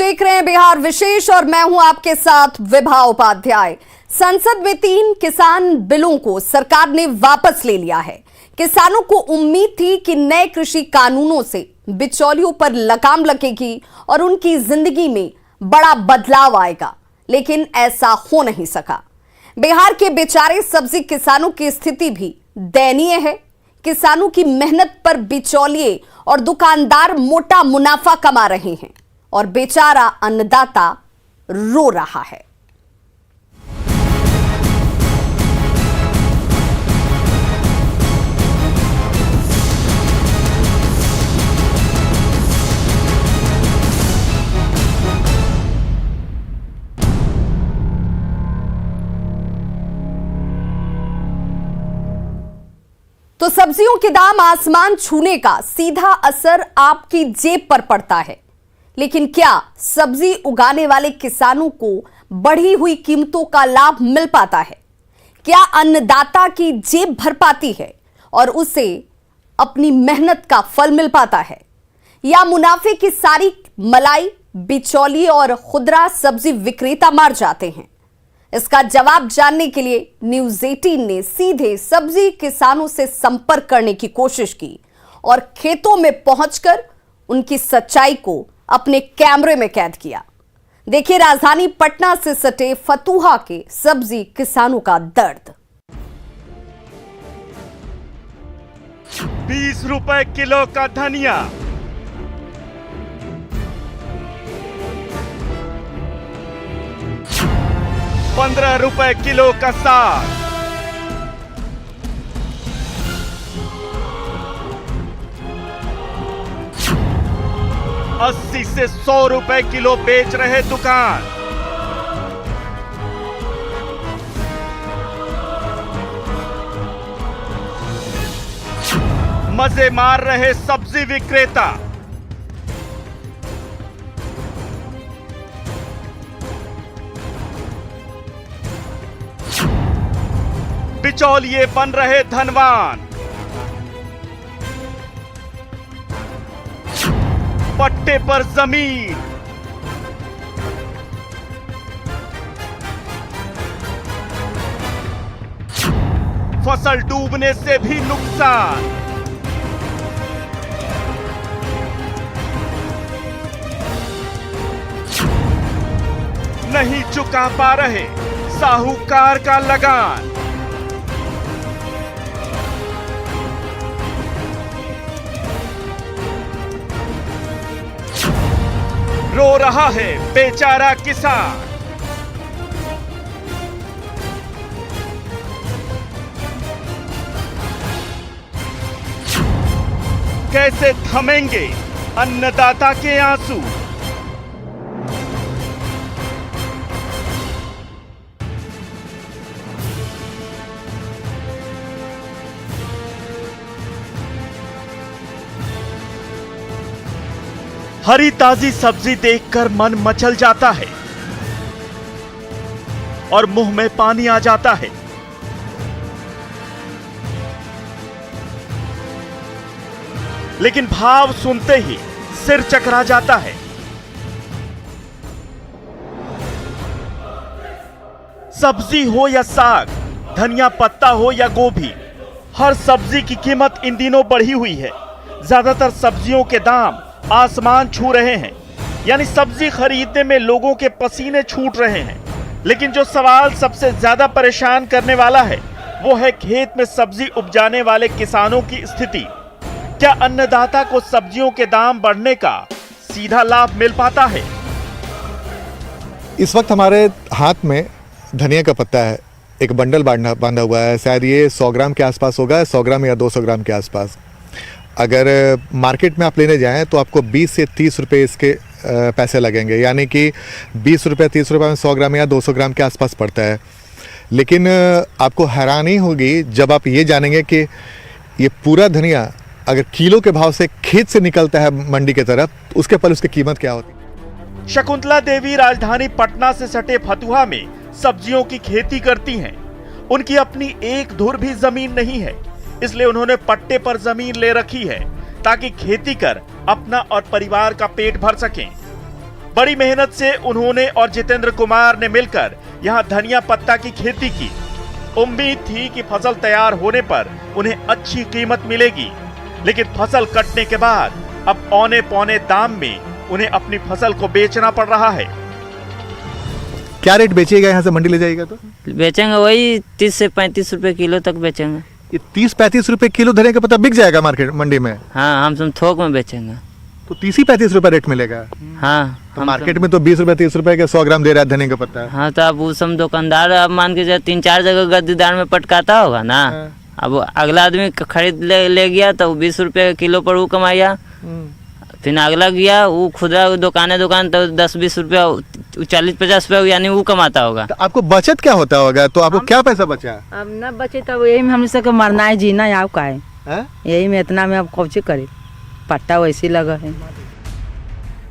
देख रहे हैं बिहार विशेष और मैं हूं आपके साथ विभा उपाध्याय। संसद में 3 किसान बिलों को सरकार ने वापस ले लिया है। किसानों को उम्मीद थी कि नए कृषि कानूनों से बिचौलियों पर लगाम लगेगी और उनकी जिंदगी में बड़ा बदलाव आएगा, लेकिन ऐसा हो नहीं सका। बिहार के बेचारे सब्जी किसानों की स्थिति भी दयनीय है। किसानों की मेहनत पर बिचौलिए और दुकानदार मोटा मुनाफा कमा रहे हैं और बेचारा अन्नदाता रो रहा है। तो सब्जियों के दाम आसमान छूने का सीधा असर आपकी जेब पर पड़ता है, लेकिन क्या सब्जी उगाने वाले किसानों को बढ़ी हुई कीमतों का लाभ मिल पाता है? क्या अन्नदाता की जेब भर पाती है और उसे अपनी मेहनत का फल मिल पाता है, या मुनाफे की सारी मलाई बिचौलिए और खुदरा सब्जी विक्रेता मार जाते हैं? इसका जवाब जानने के लिए न्यूज़ 18 ने सीधे सब्जी किसानों से संपर्क करने की कोशिश की और खेतों में पहुंचकर उनकी सच्चाई को अपने कैमरे में कैद किया। देखिए राजधानी पटना से सटे फतुहा के सब्जी किसानों का दर्द। 20 रुपए किलो का धनिया, 15 रुपए किलो का साग, 80 से 100 रुपए किलो बेच रहे दुकान। मजे मार रहे सब्जी विक्रेता। बिचौलिए बन रहे धनवान। पट्टे पर जमीन, फसल डूबने से भी नुकसान। नहीं चुका पा रहे साहूकार का लगान। रो रहा है बेचारा किसान। कैसे थमेंगे अन्नदाता के आंसू? हरी ताजी सब्जी देखकर मन मचल जाता है और मुंह में पानी आ जाता है। लेकिन भाव सुनते ही सिर चकरा जाता है। सब्जी हो या साग, धनिया पत्ता हो या गोभी, हर सब्जी की कीमत इन दिनों बढ़ी हुई है। ज्यादातर सब्जियों के दाम आसमान छू रहे हैं, यानी सब्जी खरीदने में लोगों के पसीने छूट रहे हैं। लेकिन जो सवाल सबसे ज्यादा परेशान करने वाला है वो है खेत में सब्जी उपजाने वाले किसानों की स्थिति। क्या अन्नदाता को सब्जियों के दाम बढ़ने का सीधा लाभ मिल पाता है? इस वक्त हमारे हाथ में धनिया का पत्ता है, एक बंडल बांधा हुआ है। शायद ये 100 ग्राम के आसपास होगा, 100 ग्राम या 200 ग्राम के आसपास। अगर मार्केट में आप लेने जाएं तो आपको 20 से 30 रुपये इसके पैसे लगेंगे, यानी कि 20 रुपये 30 रुपये में 100 ग्राम या 200 ग्राम के आसपास पड़ता है। लेकिन आपको हैरानी होगी जब आप ये जानेंगे कि ये पूरा धनिया अगर किलो के भाव से खेत से निकलता है मंडी की तरफ, तो उसके पल उसकी कीमत क्या होती है। शकुंतला देवी राजधानी पटना से सटे फतुहा में सब्जियों की खेती करती हैं। उनकी अपनी एक धुर भी जमीन नहीं है, इसलिए उन्होंने पट्टे पर जमीन ले रखी है ताकि खेती कर अपना और परिवार का पेट भर सकें। बड़ी मेहनत से उन्होंने और जितेंद्र कुमार ने मिलकर यहाँ धनिया पत्ता की खेती की। उम्मीद थी कि फसल तैयार होने पर उन्हें अच्छी कीमत मिलेगी, लेकिन फसल कटने के बाद अब औने पौने दाम में उन्हें अपनी फसल को बेचना पड़ रहा है। क्या रेट बेचिएगा यहाँ से मंडी ले जाइएगा तो? बेचेंगे वही 30 से 35 रुपए किलो तक बेचेंगे। ये 30-35 रुपए किलो धनिया का पत्ता बिक जाएगा मार्केट मंडी में? हाँ, हम सब थोक में बेचेंगे। तो 30-35 रुपए रेट मिलेगा? हाँ, तो मार्केट में तो 20 रुपए 30 रुपए के 100 ग्राम दे रहा है धनिया का पत्ता। हाँ, तो अब वो सब दुकानदार अब मान के 3-4 जगह गद्दीदार में पटकाता होगा ना। अब अगला आदमी खरीद ले गया तो 20 रुपए किलो पर वो कमाया। फिर अगला गया वो खुदरा दुकान तो 10-20 रुपया 40-50 रुपया यानी वो कमाता होगा। तो आपको बचत क्या होता होगा? तो आपको क्या पैसा बचा? अब न बचे तो यही में हम सबके मरना है जीना है। आप का है यही में इतना में अब कौची करे, पट्टा वैसे लगा है।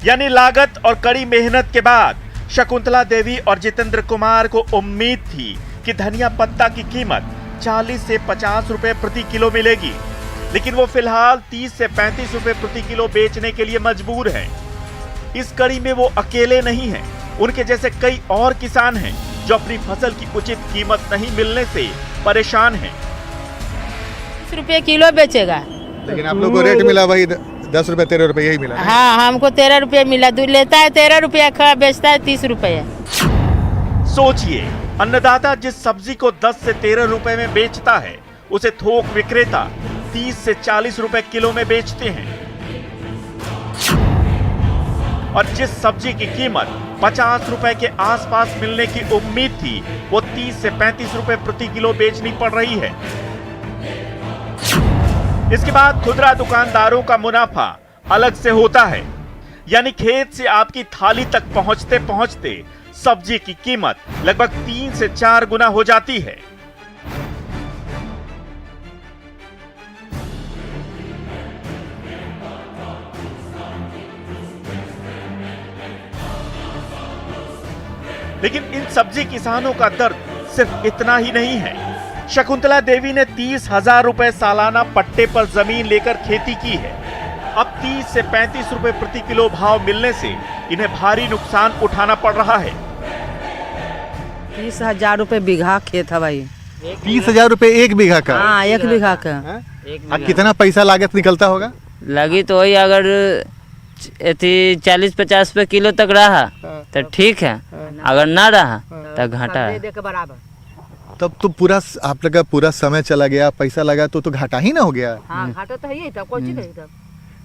यानी लागत और कड़ी मेहनत के बाद शकुंतला देवी और जितेंद्र कुमार को उम्मीद थी कि धनिया पत्ता की कीमत 40 से 50 रुपए प्रति किलो मिलेगी, लेकिन वो फिलहाल 30 से 35 रुपए प्रति किलो बेचने के लिए मजबूर हैं। इस कड़ी में वो अकेले नहीं हैं, उनके जैसे कई और किसान हैं जो अपनी फसल की उचित कीमत नहीं मिलने से परेशान हैं। 30 रुपये किलो बेचेगा, लेकिन आप लोग को रेट मिला वही 10 रुपए 13 रुपए यही मिला। हाँ, हमको 13 रुपये मिला। दूध लेता है 13 रुपया, खड़ा बेचता है 30 रुपये। सोचिए, अन्नदाता जिस सब्जी को 10 से 13 रुपए में बेचता है, उसे थोक विक्रेता 30 से 40 रुपए किलो में बेचते हैं, और जिस सब्जी की कीमत 50 रुपए के आसपास मिलने की उम्मीद थी, वो 30 से 35 रुपए प्रति किलो बेचनी पड़ रही है। इसके बाद खुदरा दुकानदारों का मुनाफा अलग से होता है, यानी खेत से आपकी थाली तक पहुंचते पहुंचते सब्जी की कीमत लगभग 3 से 4 गुना हो जाती है। लेकिन इन सब्जी किसानों का दर्द सिर्फ इतना ही नहीं है। शकुंतला देवी ने 30,000 रुपए सालाना पट्टे पर जमीन लेकर खेती की है। अब 30 से 35 रुपए प्रति किलो भाव मिलने से इन्हें भारी नुकसान उठाना पड़ रहा है। 30,000 रुपये बीघा खेत है भाई। 30,000 रुपए एक बीघा का? हाँ, एक बीघा का। अब कितना पैसा लागत निकलता होगा? लगी तो वही अगर 40-50 रुपए किलो तक रहा तो ठीक है, अगर ना रहा तो घाटा है। तब तो पूरा आप लोग का पूरा समय चला गया, पैसा लगा तो घाटा ही ना हो गया। हाँ, घाटा तो है ही था, कोई चीज नहीं था।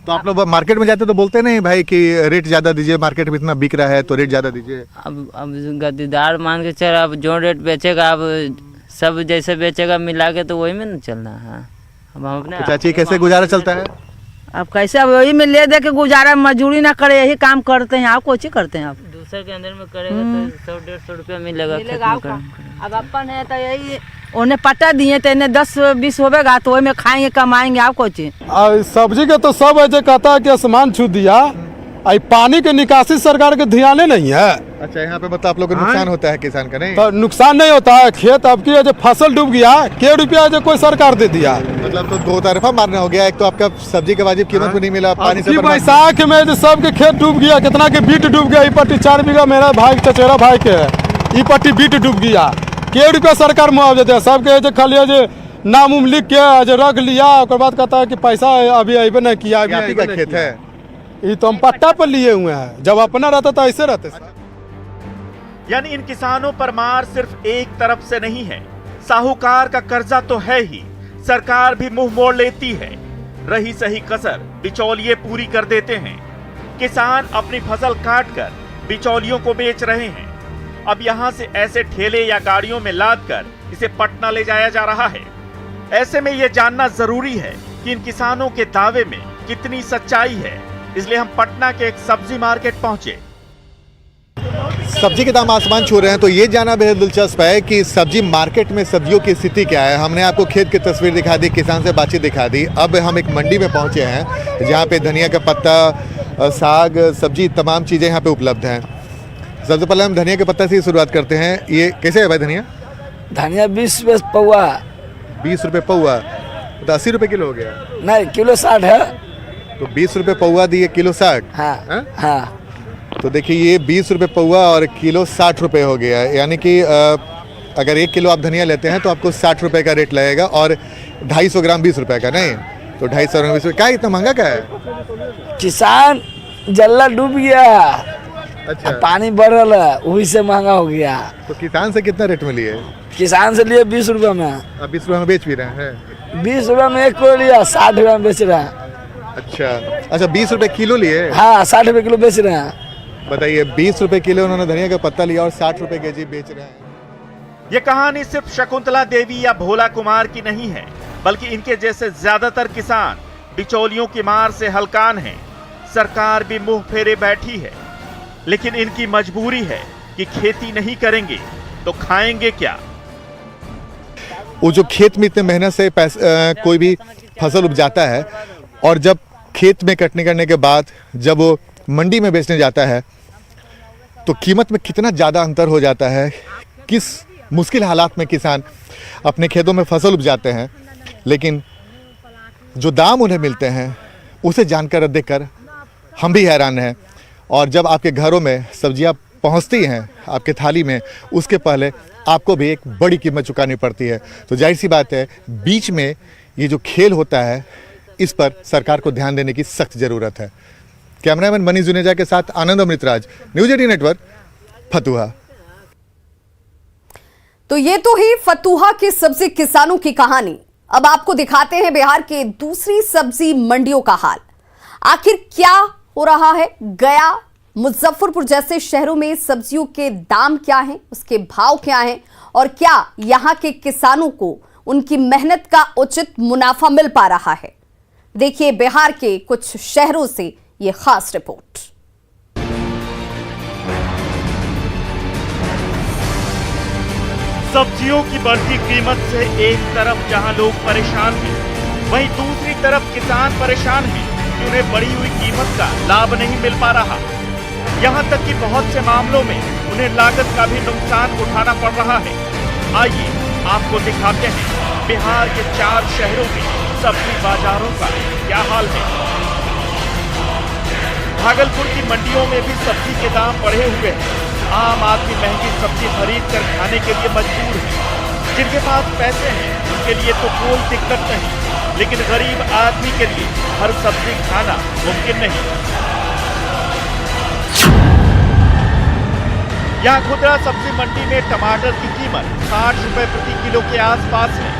तो आप लोग मार्केट में जाते तो बोलते नहीं भाई कि रेट ज्यादा दीजिए, मार्केट में इतना बिक रहा है तो रेट ज्यादा दीजिए? अब गद्दीदार मान के चल, अब जो रेट बेचेगा अब सब जैसे बेचेगा मिला के तो वही में न चलना है। अब हम अपने चाची कैसे गुजारा चलता है? अब कैसे, अब वही में ले दे के गुजारा, मजदूरी ना करे, यही काम करते हैं। आप कोची करते हैं? आप दूसरे के अंदर में करेगा तो 100-150 रुपया मिलेगा। अब अपन है तो यही उन्हें पट्टा दिए तो इन्हें 10-20 होगा तो वही में खाएंगे कमाएंगे। आप कोची सब्जी के तो सब ऐसे कहता है कि आसमान छू दिया, पानी के निकासी सरकार के ध्यान नहीं है। अच्छा, यहाँ पे मतलब आप लोग को नुकसान होता है किसान का? नहीं तो नुकसान नहीं होता है, खेत आपकी जो फसल डूब गया, के रुपया जो कोई सरकार दे दिया। मतलब तो दो तरफा मारना हो गया, एक तो आपका सब्जी का वाजिब कीमत भी नहीं मिला, पानी से बैसाख में जो सबके खेत डूब गया, कितना के बीट डूब गया। पट्टी 4 बीघा मेरा भाई चचेरा भाई के है, पट्टी बीट डूब गया, के रुपया सरकार मुआवजा दे। सबके जो खाली जो नाम उम लिख के जो रख लिया, उसके बाद कहता है कि पैसा अभी अभी नहीं किया। अभी का खेत है ये तो हम पट्टा पर लिए हुए हैं, जब अपना रहता तो ऐसे रहते। यानी इन किसानों पर मार सिर्फ एक तरफ से नहीं है, साहूकार का कर्जा तो है ही, सरकार भी मुंह मोड़ लेती है। रही सही कसर बिचौलिए पूरी कर देते हैं। किसान अपनी फसल काट कर बिचौलियों को बेच रहे हैं। अब यहाँ से ऐसे ठेले या गाड़ियों में लाद कर इसे पटना ले जाया जा रहा है। ऐसे में ये जानना जरूरी है कि इन किसानों के दावे में कितनी सच्चाई है, इसलिए हम पटना के एक सब्जी मार्केट पहुंचे। सब्जी के दाम आसमान छू रहे हैं, तो ये जानना बेहद दिलचस्प है कि सब्जी मार्केट में सब्जियों की स्थिति क्या है। हमने आपको खेत की तस्वीर दिखा दी, किसान से बातचीत दिखा दी। अब हम एक मंडी में पहुंचे हैं जहां पे धनिया का पत्ता, साग, सब्जी, तमाम चीज़ें यहाँ पे उपलब्ध हैं। सबसे पहले हम धनिया के पत्ता से ही शुरुआत करते हैं। ये कैसे है भाई धनिया? धनिया 20 रुपये पौवा। 20 रुपये पौवा, तो 80 रुपये किलो हो गया? नहीं, किलो 60 है। तो 20 रुपये पौवा दिए, किलो 60। हाँ, हाँ। तो देखिए ये 20 रुपये पौवा और किलो 60 रुपये हो गया है। यानी कि अगर 1 किलो आप धनिया लेते हैं तो आपको 60 रुपये का रेट लगेगा और 250 ग्राम 20 रुपये का, नहीं तो 250 ग्राम 20 रुपये। क्या इतना महंगा क्या है? किसान जल्ला डूब गया, अच्छा, पानी बढ़ रहा है, वही से महंगा हो गया। तो किसान से कितना रेट में लिए? किसान से लिए 20 रुपये में। आप 20 रुपये में बेच भी रहे हैं? 20 रुपये में 1 किलो लिया, 60 रुपये में बेच रहे हैं। अच्छा 20 रुपये किलो लिए? हाँ 60 रुपये किलो बेच रहे हैं। बताइए 20 रुपये किलो उन्होंने धनिया का पत्ता लिया और 60 रुपये केजी बेच रहे हैं। ये कहानी सिर्फ शकुंतला देवी या भोला कुमार की नहीं है, बल्कि इनके जैसे ज्यादातर किसान बिचौलियों की मार से हलकान हैं। सरकार भी मुंह फेरे बैठी है, लेकिन इनकी मजबूरी है कि खेती नहीं करेंगे तो खाएंगे क्या। वो जो खेत में इतने मेहनत से कोई भी फसल उपजाता है और जब खेत में कटने करने के बाद जब वो मंडी में बेचने जाता है तो कीमत में कितना ज़्यादा अंतर हो जाता है। किस मुश्किल हालात में किसान अपने खेतों में फसल उपजाते हैं, लेकिन जो दाम उन्हें मिलते हैं उसे जानकर देखकर हम भी हैरान हैं। और जब आपके घरों में सब्जियां पहुंचती हैं आपके थाली में, उसके पहले आपको भी एक बड़ी कीमत चुकानी पड़ती है। तो जाहिर सी बात है, बीच में ये जो खेल होता है इस पर सरकार को ध्यान देने की सख्त ज़रूरत है। कैमरामैन मनीष जुनेजा के साथ आनंद अमृतराज, न्यूज़ 18 नेटवर्क, फतुहा। तो ये तो ही फतुहा के सब्जी किसानों की कहानी। अब आपको दिखाते हैं बिहार के दूसरी सब्जी मंडियों का हाल। आखिर क्या हो रहा है? गया, मुजफ्फरपुर जैसे शहरों में सब्जियों के दाम क्या हैं, उसके भाव क्या हैं और क्या यहां के किसानों को उनकी मेहनत का उचित मुनाफा मिल पा रहा है? देखिए बिहार के कुछ शहरों से यह खास रिपोर्ट। सब्जियों की बढ़ती कीमत से एक तरफ जहां लोग परेशान हैं, वहीं दूसरी तरफ किसान परेशान हैं कि उन्हें बढ़ी हुई कीमत का लाभ नहीं मिल पा रहा। यहां तक कि बहुत से मामलों में उन्हें लागत का भी नुकसान उठाना पड़ रहा है। आइए आपको दिखाते हैं बिहार के 4 शहरों में सब्जी बाजारों का क्या हाल है। भागलपुर की मंडियों में भी सब्जी के दाम बढ़े हुए हैं। आम आदमी महंगी सब्जी खरीद कर खाने के लिए मजबूर है। जिनके पास पैसे हैं उनके लिए तो कोई दिक्कत नहीं, लेकिन गरीब आदमी के लिए हर सब्जी खाना मुमकिन नहीं। यहाँ खुदरा सब्जी मंडी में टमाटर की कीमत 60 रुपए प्रति किलो के आसपास है।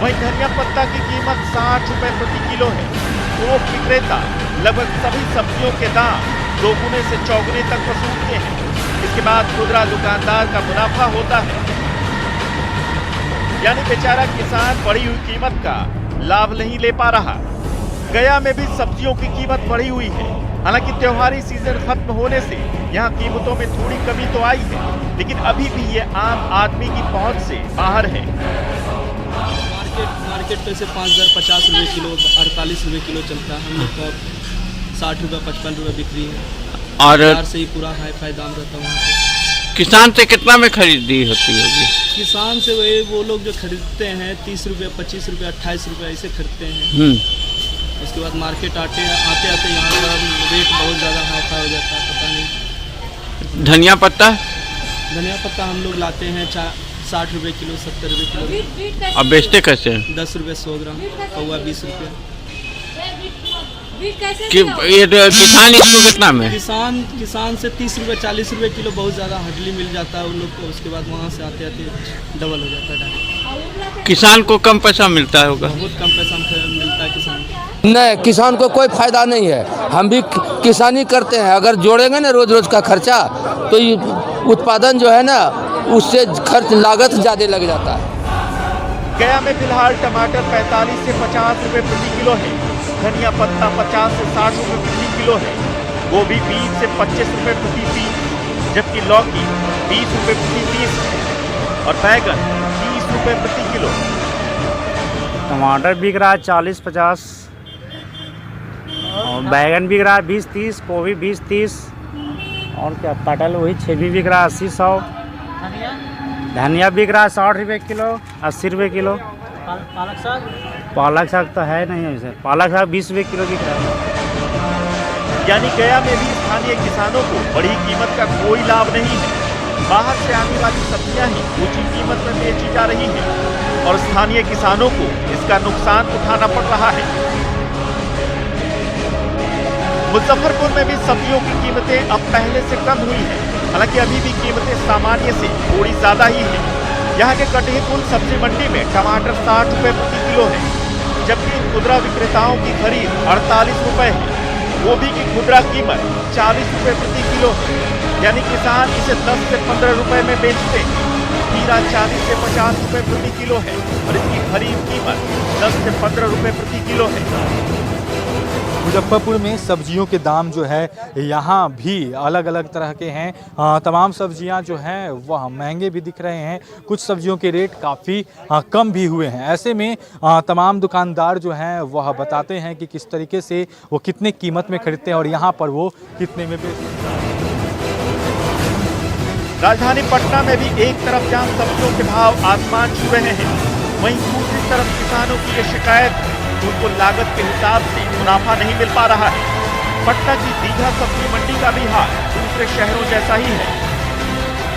वहीं धनिया पत्ता की कीमत 60 रुपए प्रति किलो है। थोक विक्रेता लगभग सभी सब्जियों के दाम दोगुने से चौगुने तक वसूलते हैं। इसके बाद खुदरा दुकानदार का मुनाफा होता है, यानी बेचारा किसान बढ़ी हुई कीमत का लाभ नहीं ले पा रहा। गया में भी सब्जियों की कीमत बढ़ी हुई है। हालांकि त्योहारी सीजन खत्म होने से यहाँ कीमतों में थोड़ी कमी तो आई है, लेकिन अभी भी ये आम आदमी की पहुंच से बाहर है। मार्केट पे से 5,050 रुपये किलो, 48 रुपये किलो चलता है। हम लोग का 60 रुपये 55 रुपये बिक्री है और से ही पूरा हाई फाई दाम रहता है वहाँ पे। किसान से कितना में खरीदी होती होगी? किसान से वही वो लोग जो खरीदते हैं 30 रुपये 25 रुपये 28 रुपये ऐसे खरीदते हैं। उसके बाद मार्केट आते आते यहाँ का रेट बहुत ज़्यादा हाई फाई हो जाता है, पता नहीं। धनिया पत्ता हम लोग लाते हैं 60 रुपये किलो, 70 रुपये किलो। अब बेचते कैसे हैं? 10 रुपये 100 ग्राम, पौवा 20 रुपये। ये किसान इसको कितना में? किसान से 30 रुपये 40 रुपये किलो बहुत ज़्यादा हडली मिल जाता है उन लोग को। उसके बाद वहाँ से आते आते डबल हो जाता है डायरेक्ट। किसान को कम पैसा मिलता होगा? बहुत कम पैसा मिलता है किसान को। नहीं, किसान को कोई फायदा नहीं है। हम भी किसानी करते हैं, अगर जोड़ेंगे ना रोज का खर्चा तो ये उत्पादन जो है ना उससे खर्च लागत ज़्यादा लग जाता है। गया में फिलहाल टमाटर 45 से 50 रुपए प्रति किलो है। धनिया पत्ता 50 से 60 रुपए प्रति किलो है। गोभी 20 से 25 रुपए प्रति पीस, जबकि लौकी 20 रुपए प्रति पीस है और बैगन 30 रुपए प्रति किलो। टमाटर बिक रहा है 40-50 और बैगन बिक रहा है 20-30, गोभी 20-30 और क्या पटल वही 6 बिक रहा है 80-100। धनिया बिक रहा है 60 रुपये किलो, 80 रुपये किलो। पालक साग तो है नहीं, ऐसे पालक साग 20 रुपये किलो बिक रहा है। यानी गया में भी स्थानीय किसानों को बढ़ी कीमत का कोई लाभ नहीं है। बाहर से आने वाली सब्जियां ही ऊंची कीमत में बेची जा रही हैं और स्थानीय किसानों को इसका नुकसान उठाना पड़ रहा है। मुजफ्फरपुर में भी सब्जियों की कीमतें अब पहले से कम हुई हैं। हालांकि अभी भी कीमतें सामान्य से थोड़ी ज्यादा ही हैं। यहाँ के कटहीपुल सब्जी मंडी में टमाटर 60 रुपए प्रति किलो है, जबकि खुदरा विक्रेताओं की खरीद 48 रुपए है। गोभी की खुदरा कीमत 40 रुपए प्रति किलो है, यानी किसान इसे 10 से 15 रुपए में बेचते हैं। खीरा 40 से 50 रुपए प्रति किलो है और इसकी खरीद कीमत 10 से 15 रुपए प्रति किलो है। मुजफ्फरपुर में सब्जियों के दाम जो है यहाँ भी अलग अलग तरह के हैं। तमाम सब्जियाँ जो हैं वह महंगे भी दिख रहे हैं, कुछ सब्जियों के रेट काफ़ी कम भी हुए हैं। ऐसे में तमाम दुकानदार जो हैं वह बताते हैं कि किस तरीके से वो कितने कीमत में खरीदते हैं और यहाँ पर वो कितने में बेचते हैं। राजधानी पटना में भी एक तरफ जहां सब्जियों के भाव आसमान छू रहे हैं, वहीं दूसरी तरफ किसानों की ये शिकायत उनको लागत के हिसाब से मुनाफा नहीं मिल पा रहा है। पटना की दीघा सब्जी मंडी का भी हाल दूसरे शहरों जैसा ही है।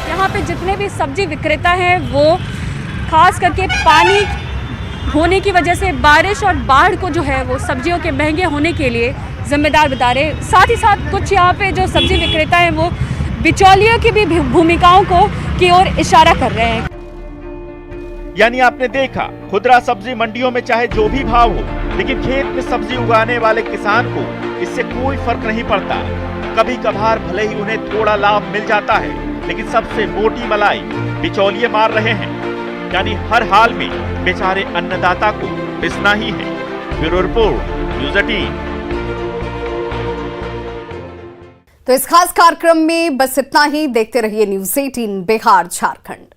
यहाँ पे जितने भी सब्जी विक्रेता हैं वो खास करके पानी होने की वजह से, बारिश और बाढ़ को जो है वो सब्जियों के महंगे होने के लिए जिम्मेदार बता रहे। साथ ही साथ कुछ यहाँ पे जो सब्जी विक्रेता हैं वो बिचौलियों की भी भूमिकाओं की ओर इशारा कर रहे हैं। यानी आपने देखा, खुदरा सब्जी मंडियों में चाहे जो भी भाव हो, लेकिन खेत में सब्जी उगाने वाले किसान को इससे कोई फर्क नहीं पड़ता। कभी कभार भले ही उन्हें थोड़ा लाभ मिल जाता है, लेकिन सबसे मोटी मलाई बिचौलिए मार रहे हैं। यानी हर हाल में बेचारे अन्नदाता को पिसना ही है। Bureau report, news 18। तो इस खास कार्यक्रम में बस इतना ही। देखते रहिए न्यूज़ 18 बिहार झारखंड।